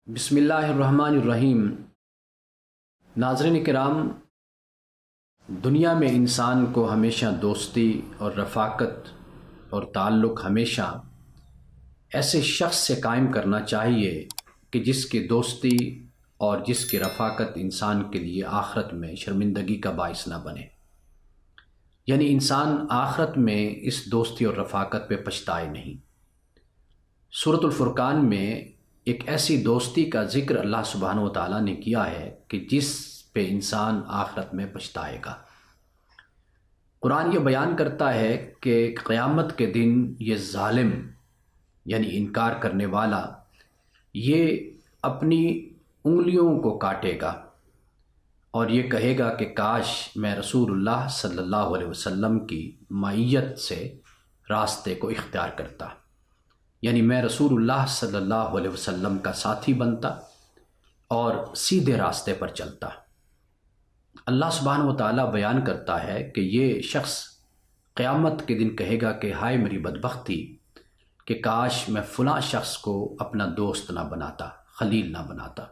بسم اللہ الرحمن الرحیم۔ ناظرین کرام، دنیا میں انسان کو ہمیشہ دوستی اور رفاقت اور تعلق ہمیشہ ایسے شخص سے قائم کرنا چاہیے کہ جس کی دوستی اور جس کی رفاقت انسان کے لیے آخرت میں شرمندگی کا باعث نہ بنے، یعنی انسان آخرت میں اس دوستی اور رفاقت پہ پچھتائے نہیں۔ سورۃ الفرقان میں ایک ایسی دوستی کا ذکر اللہ سبحانہ و تعالیٰ نے کیا ہے کہ جس پہ انسان آخرت میں پچھتائے گا۔ قرآن یہ بیان کرتا ہے کہ قیامت کے دن یہ ظالم یعنی انکار کرنے والا یہ اپنی انگلیوں کو کاٹے گا اور یہ کہے گا کہ کاش میں رسول اللہ صلی اللہ علیہ وسلم کی معیت سے راستے کو اختیار کرتا، یعنی میں رسول اللہ صلی اللہ علیہ وسلم کا ساتھی بنتا اور سیدھے راستے پر چلتا۔ اللہ سبحانہ و تعالیٰ بیان کرتا ہے کہ یہ شخص قیامت کے دن کہے گا کہ ہائے میری بدبختی کہ کاش میں فلاں شخص کو اپنا دوست نہ بناتا، خلیل نہ بناتا۔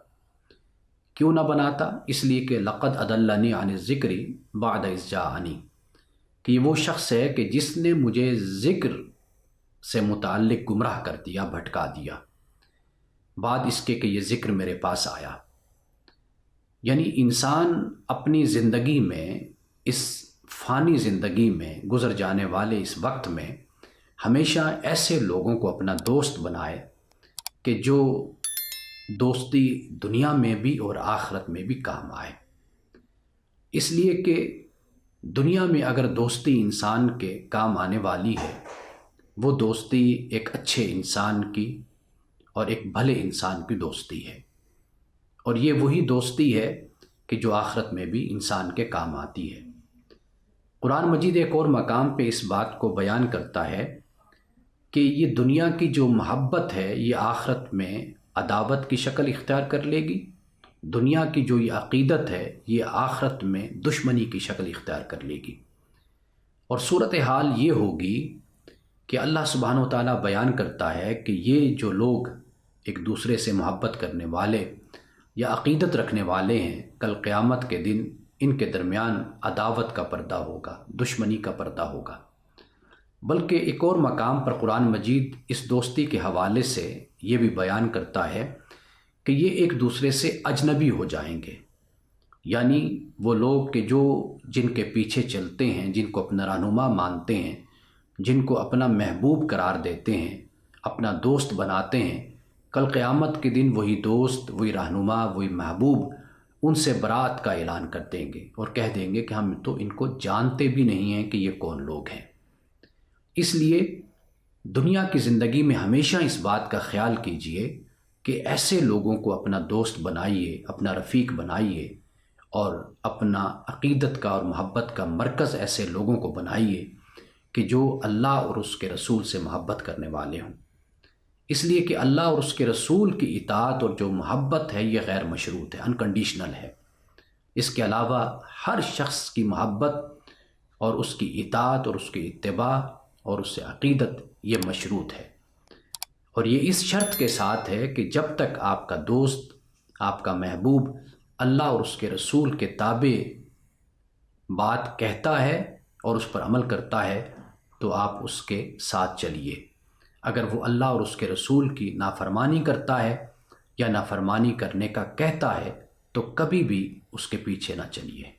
کیوں نہ بناتا؟ اس لیے کہ لقد اضلنی عن الذکر بعد اذ جاءنی، کہ یہ وہ شخص ہے کہ جس نے مجھے ذکر سے متعلق گمراہ کر دیا، بھٹکا دیا، بعد اس کے کہ یہ ذکر میرے پاس آیا۔ یعنی انسان اپنی زندگی میں، اس فانی زندگی میں گزر جانے والے اس وقت میں ہمیشہ ایسے لوگوں کو اپنا دوست بنائے کہ جو دوستی دنیا میں بھی اور آخرت میں بھی کام آئے۔ اس لیے کہ دنیا میں اگر دوستی انسان کے کام آنے والی ہے، وہ دوستی ایک اچھے انسان کی اور ایک بھلے انسان کی دوستی ہے، اور یہ وہی دوستی ہے کہ جو آخرت میں بھی انسان کے کام آتی ہے۔ قرآن مجید ایک اور مقام پہ اس بات کو بیان کرتا ہے کہ یہ دنیا کی جو محبت ہے یہ آخرت میں عداوت کی شکل اختیار کر لے گی، دنیا کی جو یہ عقیدت ہے یہ آخرت میں دشمنی کی شکل اختیار کر لے گی۔ اور صورتحال یہ ہوگی کہ اللہ سبحانہ و تعالیٰ بیان کرتا ہے کہ یہ جو لوگ ایک دوسرے سے محبت کرنے والے یا عقیدت رکھنے والے ہیں، کل قیامت کے دن ان کے درمیان عداوت کا پردہ ہوگا، دشمنی کا پردہ ہوگا۔ بلکہ ایک اور مقام پر قرآن مجید اس دوستی کے حوالے سے یہ بھی بیان کرتا ہے کہ یہ ایک دوسرے سے اجنبی ہو جائیں گے، یعنی وہ لوگ کہ جو جن کے پیچھے چلتے ہیں، جن کو اپنا رہنما مانتے ہیں، جن کو اپنا محبوب قرار دیتے ہیں، اپنا دوست بناتے ہیں، کل قیامت کے دن وہی دوست، وہی رہنما، وہی محبوب ان سے برات کا اعلان کر دیں گے اور کہہ دیں گے کہ ہم تو ان کو جانتے بھی نہیں ہیں کہ یہ کون لوگ ہیں۔ اس لیے دنیا کی زندگی میں ہمیشہ اس بات کا خیال کیجئے کہ ایسے لوگوں کو اپنا دوست بنائیے، اپنا رفیق بنائیے، اور اپنا عقیدت کا اور محبت کا مرکز ایسے لوگوں کو بنائیے کہ جو اللہ اور اس کے رسول سے محبت کرنے والے ہوں۔ اس لیے کہ اللہ اور اس کے رسول کی اطاعت اور جو محبت ہے یہ غیر مشروط ہے، انکنڈیشنل ہے۔ اس کے علاوہ ہر شخص کی محبت اور اس کی اطاعت اور اس کی اتباع اور اس سے عقیدت یہ مشروط ہے، اور یہ اس شرط کے ساتھ ہے کہ جب تک آپ کا دوست، آپ کا محبوب اللہ اور اس کے رسول کے تابع بات کہتا ہے اور اس پر عمل کرتا ہے تو آپ اس کے ساتھ چلیے۔ اگر وہ اللہ اور اس کے رسول کی نافرمانی کرتا ہے یا نافرمانی کرنے کا کہتا ہے تو کبھی بھی اس کے پیچھے نہ چلیے۔